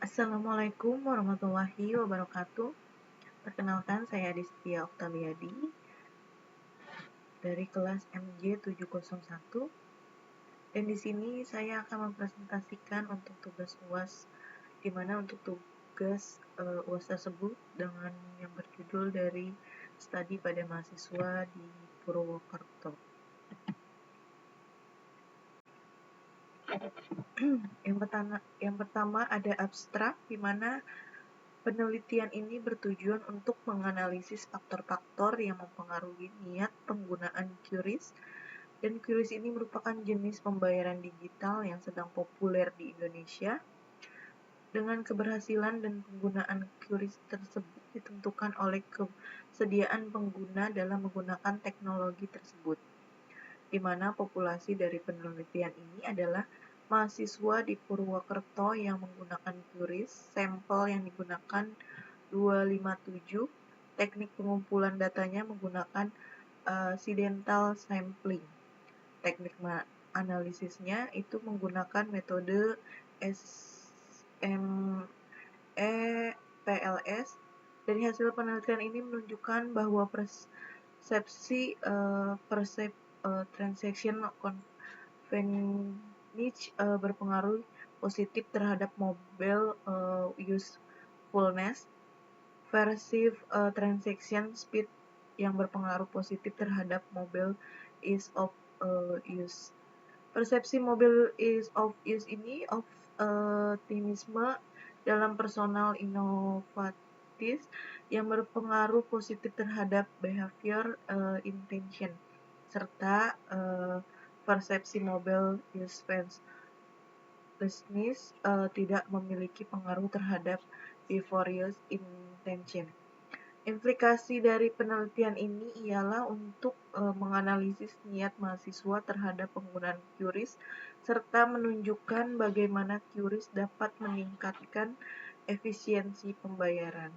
Assalamualaikum warahmatullahi wabarakatuh. Perkenalkan, saya Adistia Oktaviyadi dari kelas MJ 701. Dan di sini saya akan mempresentasikan untuk tugas UAS, di mana untuk tugas UAS tersebut dengan yang berjudul dari studi pada mahasiswa di Purwokerto. Yang pertama ada abstrak, di mana penelitian ini bertujuan untuk menganalisis faktor-faktor yang mempengaruhi niat penggunaan QRIS, dan QRIS ini merupakan jenis pembayaran digital yang sedang populer di Indonesia. Dengan keberhasilan dan penggunaan QRIS tersebut ditentukan oleh kesediaan pengguna dalam menggunakan teknologi tersebut, di mana populasi dari penelitian ini adalah mahasiswa di Purwokerto yang menggunakan QRIS. Sampel yang digunakan 257, teknik pengumpulan datanya menggunakan accidental sampling. Teknik analisisnya itu menggunakan metode SME-PLS. Dari hasil penelitian ini menunjukkan bahwa persepsi transaction convenience berpengaruh positif terhadap mobile usefulness. Pervasive transaction speed yang berpengaruh positif terhadap mobile ease of use. Persepsi mobile ease of use ini optimisme dalam personal inovatif yang berpengaruh positif terhadap behavior intention, serta persepsi mobile usefulness tidak memiliki pengaruh terhadap behavior intention. Implikasi dari penelitian ini ialah untuk menganalisis niat mahasiswa terhadap penggunaan QRIS, serta menunjukkan bagaimana QRIS dapat meningkatkan efisiensi pembayaran.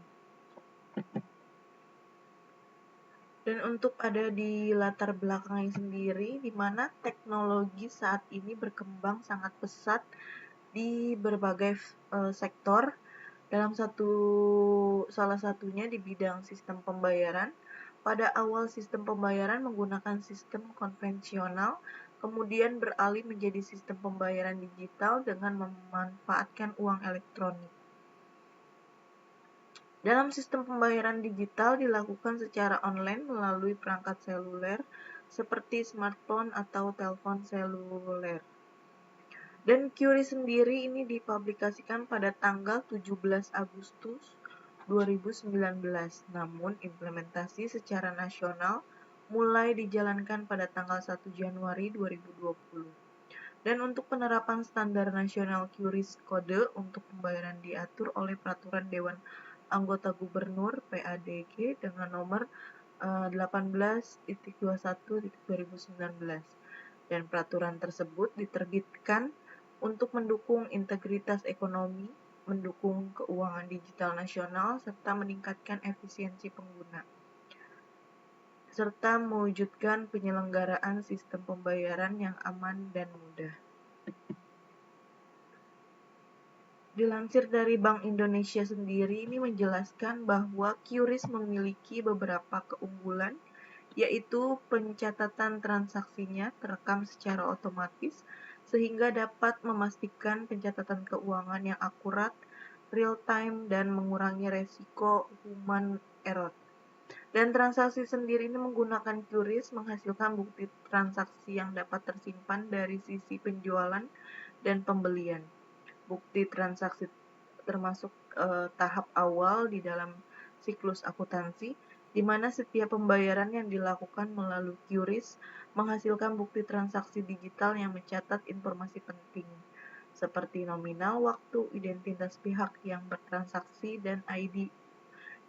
Dan untuk ada di latar belakangnya sendiri, di mana teknologi saat ini berkembang sangat pesat di berbagai sektor. Dalam salah satunya di bidang sistem pembayaran. Pada awal sistem pembayaran menggunakan sistem konvensional, kemudian beralih menjadi sistem pembayaran digital dengan memanfaatkan uang elektronik. Dalam sistem pembayaran digital dilakukan secara online melalui perangkat seluler seperti smartphone atau telepon seluler. Dan QRIS sendiri ini dipublikasikan pada tanggal 17 Agustus 2019, namun implementasi secara nasional mulai dijalankan pada tanggal 1 Januari 2020. Dan untuk penerapan standar nasional QRIS kode untuk pembayaran diatur oleh Peraturan Dewan Anggota Gubernur PADG dengan nomor 18.21/2019. Dan peraturan tersebut diterbitkan untuk mendukung integritas ekonomi, mendukung keuangan digital nasional, serta meningkatkan efisiensi pengguna, serta mewujudkan penyelenggaraan sistem pembayaran yang aman dan mudah. Dilansir dari Bank Indonesia sendiri, ini menjelaskan bahwa QRIS memiliki beberapa keunggulan, yaitu pencatatan transaksinya terekam secara otomatis, sehingga dapat memastikan pencatatan keuangan yang akurat, real-time, dan mengurangi resiko human error. Dan transaksi sendiri ini menggunakan QRIS menghasilkan bukti transaksi yang dapat tersimpan dari sisi penjualan dan pembelian. Bukti transaksi termasuk tahap awal di dalam siklus akuntansi, di mana setiap pembayaran yang dilakukan melalui QRIS menghasilkan bukti transaksi digital yang mencatat informasi penting, seperti nominal waktu, identitas pihak yang bertransaksi, dan ID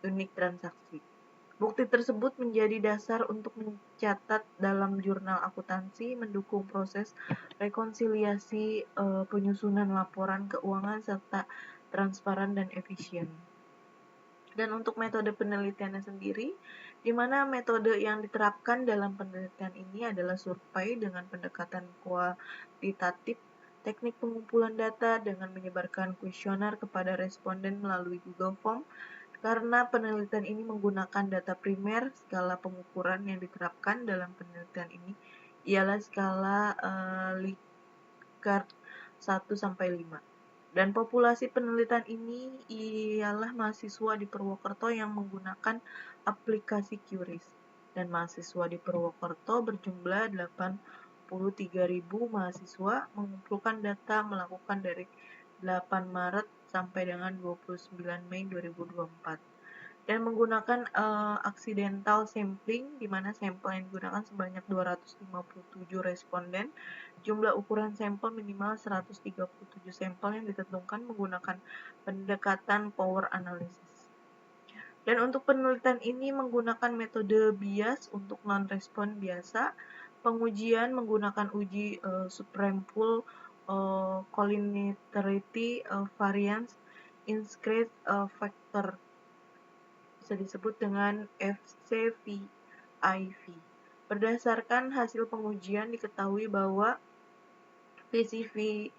unik transaksi. Bukti tersebut menjadi dasar untuk mencatat dalam jurnal akuntansi, mendukung proses rekonsiliasi, penyusunan laporan keuangan, serta transparan dan efisien. Dan untuk metode penelitiannya sendiri, di mana metode yang diterapkan dalam penelitian ini adalah survei dengan pendekatan kualitatif teknik pengumpulan data dengan menyebarkan kuesioner kepada responden melalui Google Form, karena penelitian ini menggunakan data primer. Skala pengukuran yang diterapkan dalam penelitian ini ialah skala Likert 1-5. Dan populasi penelitian ini ialah mahasiswa di Purwokerto yang menggunakan aplikasi QRIS. Dan mahasiswa di Purwokerto berjumlah 83.000 mahasiswa mengumpulkan data melakukan dari 8 Maret sampai dengan 29 Mei 2024. Dan menggunakan accidental sampling, di mana sampel yang digunakan sebanyak 257 responden. Jumlah ukuran sampel minimal 137 sampel yang ditentukan menggunakan pendekatan power analysis. Dan untuk penelitian ini menggunakan metode bias untuk non-respon biasa. Pengujian menggunakan uji supreme pool collinearity variance increase factor, bisa disebut dengan FCVIV. Berdasarkan hasil pengujian diketahui bahwa VCVF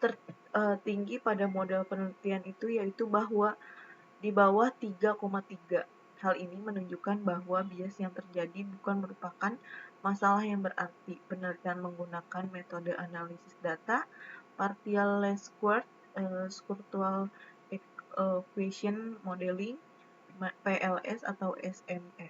tertinggi pada model penelitian itu yaitu bahwa di bawah 3,3. Hal ini menunjukkan bahwa bias yang terjadi bukan merupakan masalah yang berarti. Penelitian menggunakan metode analisis data, partial least squared, structural equation modeling, PLS atau SME.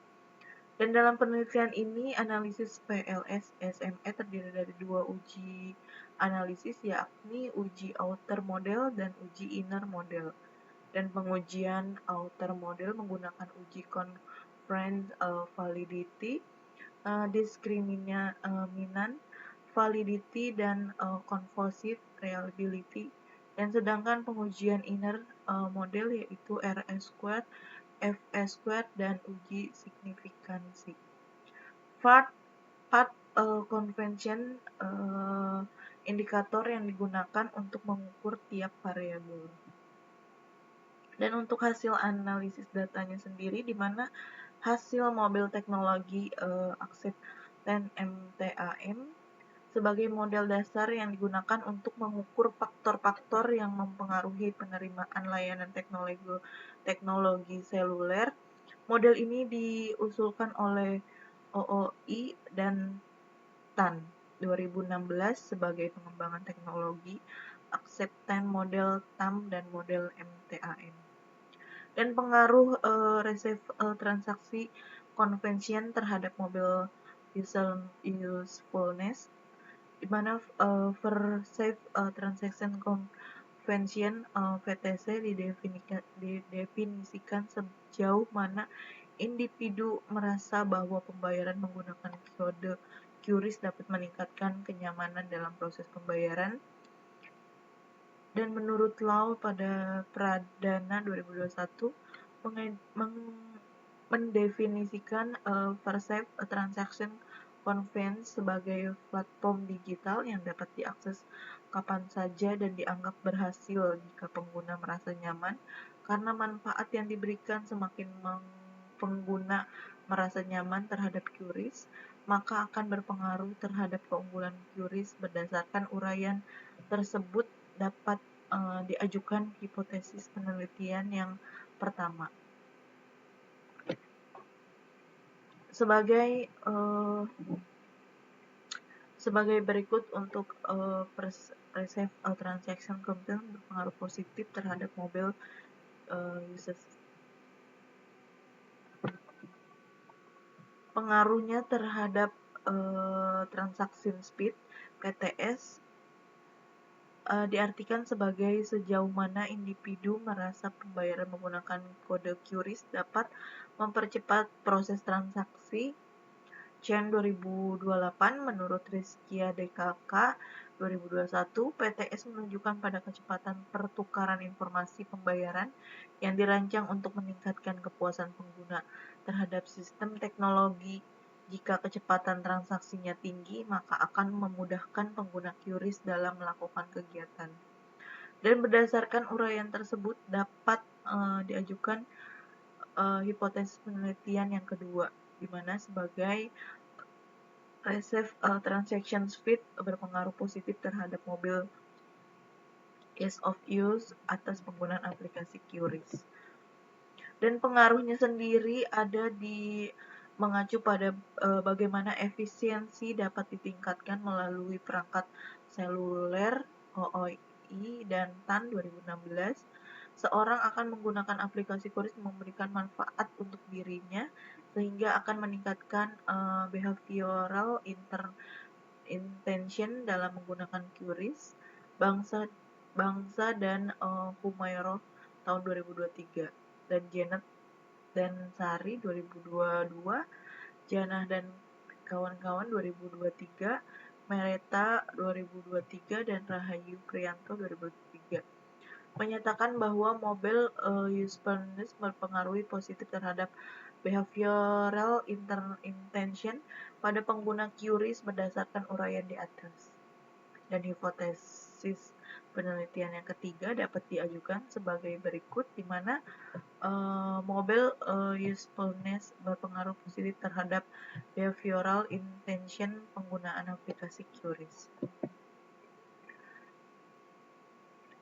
Dan dalam penelitian ini, analisis PLS SME terdiri dari dua uji analisis, yakni uji outer model dan uji inner model. Dan pengujian outer model menggunakan uji conference validity, discriminant validity, dan composite reliability. Dan sedangkan pengujian inner model yaitu RS2, FS2, dan uji signifikansi. Part convention indikator yang digunakan untuk mengukur tiap variabel. Dan untuk hasil analisis datanya sendiri, di mana hasil mobil teknologi Acceptance MTAM sebagai model dasar yang digunakan untuk mengukur faktor-faktor yang mempengaruhi penerimaan layanan teknologi seluler. Model ini diusulkan oleh OOI dan TAN 2016 sebagai pengembangan teknologi Acceptance Model TAM dan model MTAM. Dan pengaruh receive transaksi convention terhadap mobil usefulness, di mana Perceived Transaction Convention VTC didefinisikan sejauh mana individu merasa bahwa pembayaran menggunakan kode QRIS dapat meningkatkan kenyamanan dalam proses pembayaran. Dan menurut Law pada Pradana 2021 mendefinisikan Perceived Transaction Convention sebagai platform digital yang dapat diakses kapan saja dan dianggap berhasil jika pengguna merasa nyaman, karena manfaat yang diberikan. Semakin pengguna merasa nyaman terhadap QRIS, maka akan berpengaruh terhadap keunggulan QRIS. Berdasarkan uraian tersebut dapat diajukan hipotesis penelitian yang pertama sebagai berikut. Untuk Perceived Transaction Convention berpengaruh positif terhadap mobil users. Pengaruhnya terhadap transaction speed (PTS) diartikan sebagai sejauh mana individu merasa pembayaran menggunakan kode QRIS dapat mempercepat proses transaksi. Chen 2028 menurut Rizkia DKK 2021, PTS menunjukkan pada kecepatan pertukaran informasi pembayaran yang dirancang untuk meningkatkan kepuasan pengguna terhadap sistem teknologi. Jika kecepatan transaksinya tinggi, maka akan memudahkan pengguna QRIS dalam melakukan kegiatan. Dan berdasarkan uraian tersebut dapat diajukan hipotesis penelitian yang kedua, di mana sebagai Receive transaction speed berpengaruh positif terhadap mobil ease of use atas penggunaan aplikasi QRIS. Dan pengaruhnya sendiri ada di mengacu pada bagaimana efisiensi dapat ditingkatkan melalui perangkat seluler OOI dan TAN 2016. Seorang akan menggunakan aplikasi QRIS memberikan manfaat untuk dirinya sehingga akan meningkatkan behavioral intention dalam menggunakan QRIS. Bangsa dan Humayro tahun 2023 dan Janet dan Sari 2022, Janah dan kawan-kawan 2023, Mereta 2023 dan Rahayu Priyanto 2023 menyatakan bahwa mobile usefulness berpengaruh positif terhadap behavioral intention pada pengguna QRIS berdasarkan uraian di atas. Dan hipotesis penelitian yang ketiga dapat diajukan sebagai berikut, di mana mobile usefulness berpengaruh positif terhadap behavioral intention penggunaan aplikasi QRIS.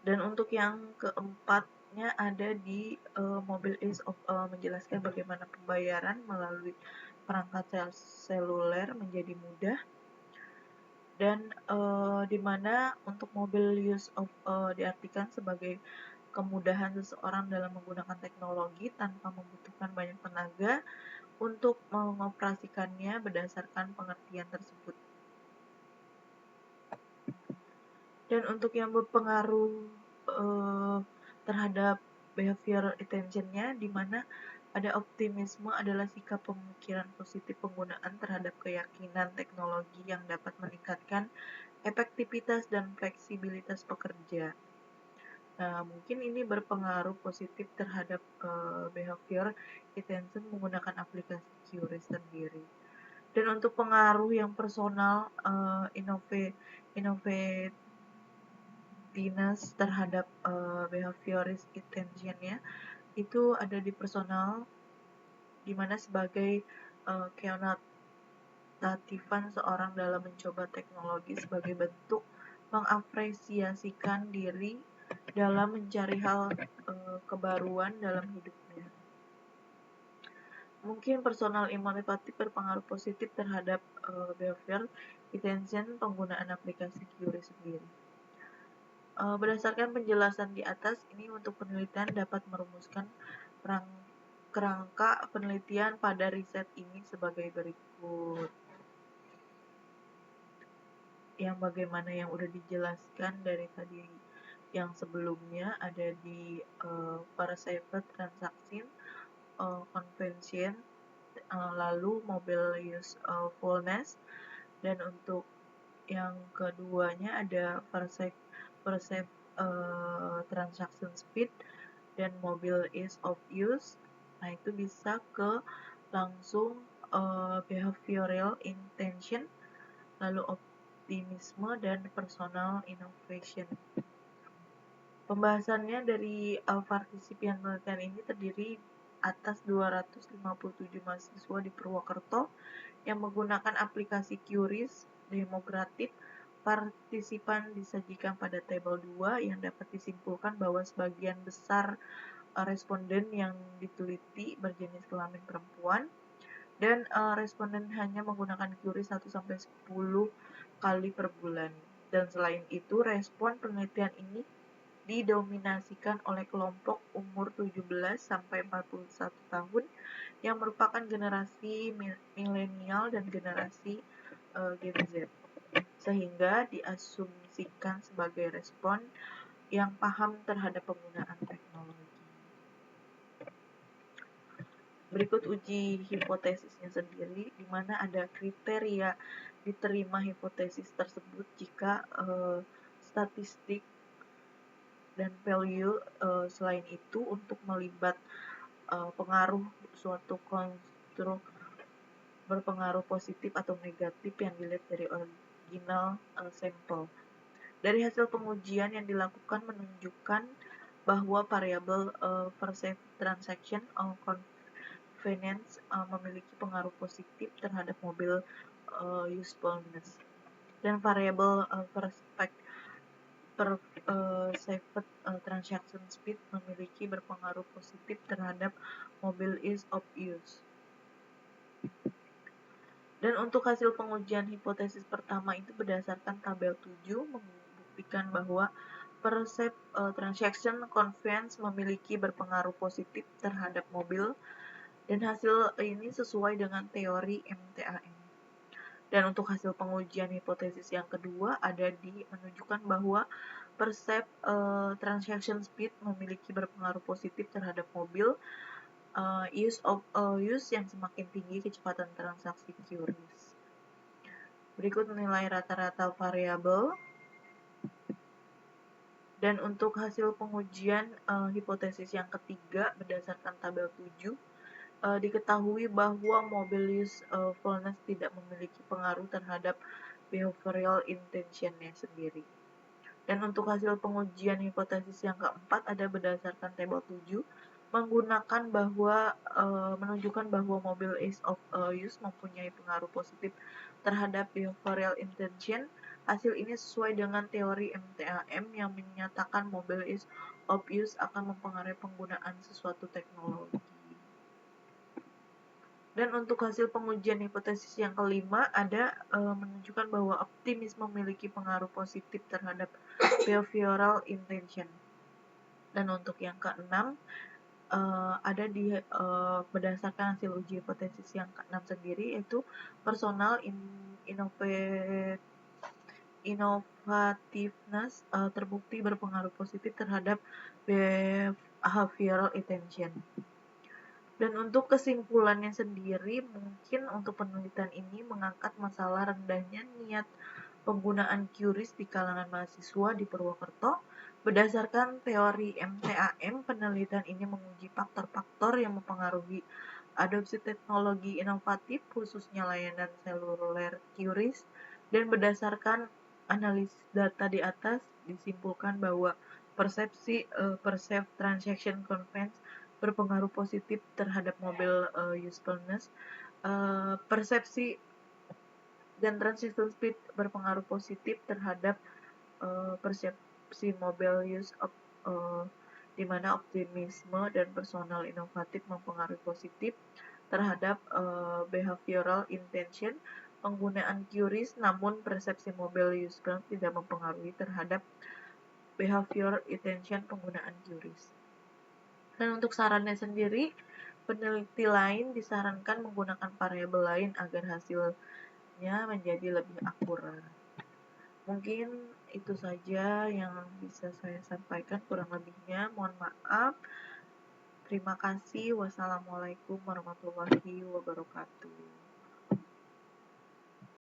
Dan untuk yang keempatnya ada di mobile ease of menjelaskan bagaimana pembayaran melalui perangkat seluler menjadi mudah. Dan di mana untuk mobile use of diartikan sebagai kemudahan seseorang dalam menggunakan teknologi tanpa membutuhkan banyak tenaga untuk mengoperasikannya berdasarkan pengertian tersebut. Dan untuk yang berpengaruh terhadap behavior attention-nya, di mana ada optimisme adalah sikap pemikiran positif penggunaan terhadap keyakinan teknologi yang dapat meningkatkan efektivitas dan fleksibilitas pekerja. Nah, mungkin ini berpengaruh positif terhadap behavior attention menggunakan aplikasi QRIS sendiri. Dan untuk pengaruh yang personal, innovativeness terhadap behavioris attention-nya itu ada di personal, di mana sebagai keonatifan seorang dalam mencoba teknologi sebagai bentuk mengapresiasikan diri dalam mencari hal kebaruan dalam hidupnya. Mungkin personal inovatif berpengaruh positif terhadap behavior attention penggunaan aplikasi QRIS sendiri. Berdasarkan penjelasan di atas, ini untuk penelitian dapat merumuskan kerangka penelitian pada riset ini sebagai berikut. Yang bagaimana yang udah dijelaskan dari tadi yang sebelumnya ada di perceived transaction, convention, lalu mobile usefulness, dan untuk yang keduanya ada perceived transaction speed dan mobile ease of use. Nah, itu bisa ke langsung behavioral intention, lalu optimisme dan personal innovation. Pembahasannya dari partisipan penelitian ini terdiri atas 257 mahasiswa di Purwokerto yang menggunakan aplikasi QRIS demografik. Partisipan disajikan pada tabel 2 yang dapat disimpulkan bahwa sebagian besar responden yang diteliti berjenis kelamin perempuan, dan responden hanya menggunakan QRIS 1-10 kali per bulan. Dan selain itu, respon penelitian ini didominasikan oleh kelompok umur 17-41 tahun yang merupakan generasi milenial dan generasi Gen Z, sehingga diasumsikan sebagai respon yang paham terhadap penggunaan teknologi. Berikut uji hipotesisnya sendiri, di mana ada kriteria diterima hipotesis tersebut jika statistik dan value selain itu untuk melibat pengaruh suatu konstruk berpengaruh positif atau negatif yang dilihat dari original sampel. Dari hasil pengujian yang dilakukan menunjukkan bahwa variabel perceived transaction convenience memiliki pengaruh positif terhadap mobile usefulness. Dan variabel perceived transaction speed memiliki berpengaruh positif terhadap mobile ease of use. Dan untuk hasil pengujian hipotesis pertama itu berdasarkan tabel 7 membuktikan bahwa perceived transaction convenience memiliki berpengaruh positif terhadap mobil, dan hasil ini sesuai dengan teori MTAM. Dan untuk hasil pengujian hipotesis yang kedua ada menunjukkan bahwa perceived transaction speed memiliki berpengaruh positif terhadap mobil, use yang semakin tinggi kecepatan transaksi QRIS. Berikut nilai rata-rata variabel. Dan untuk hasil pengujian hipotesis yang ketiga berdasarkan tabel 7, diketahui bahwa mobil usefulness tidak memiliki pengaruh terhadap behavioral intention-nya sendiri. Dan untuk hasil pengujian hipotesis yang keempat ada berdasarkan tabel 7 menunjukkan bahwa mobil ease of use mempunyai pengaruh positif terhadap behavioral intention. Hasil ini sesuai dengan teori MTAM yang menyatakan mobil ease of use akan mempengaruhi penggunaan sesuatu teknologi. Dan untuk hasil pengujian hipotesis yang kelima ada menunjukkan bahwa optimisme memiliki pengaruh positif terhadap behavioral intention. Dan untuk yang keenam ada berdasarkan hasil uji hipotesis yang keenam sendiri, yaitu personal innovativeness terbukti berpengaruh positif terhadap behavioral intention. Dan untuk kesimpulannya sendiri, mungkin untuk penelitian ini mengangkat masalah rendahnya niat penggunaan QRIS di kalangan mahasiswa di Purwokerto. Berdasarkan teori MTAM, penelitian ini menguji faktor-faktor yang mempengaruhi adopsi teknologi inovatif, khususnya layanan seluler QRIS, dan berdasarkan analisis data di atas disimpulkan bahwa perceived transaction convenience berpengaruh positif terhadap mobil usefulness, persepsi dan transaction speed berpengaruh positif terhadap persepsi mobil use of di mana optimisme dan personal inovatif mempengaruhi positif terhadap behavioral intention penggunaan QRIS, namun persepsi mobil usefulness tidak mempengaruhi terhadap behavioral intention penggunaan QRIS. Dan untuk sarannya sendiri, peneliti lain disarankan menggunakan variabel lain agar hasilnya menjadi lebih akurat. Mungkin itu saja yang bisa saya sampaikan, kurang lebihnya mohon maaf. Terima kasih. Wassalamualaikum warahmatullahi wabarakatuh.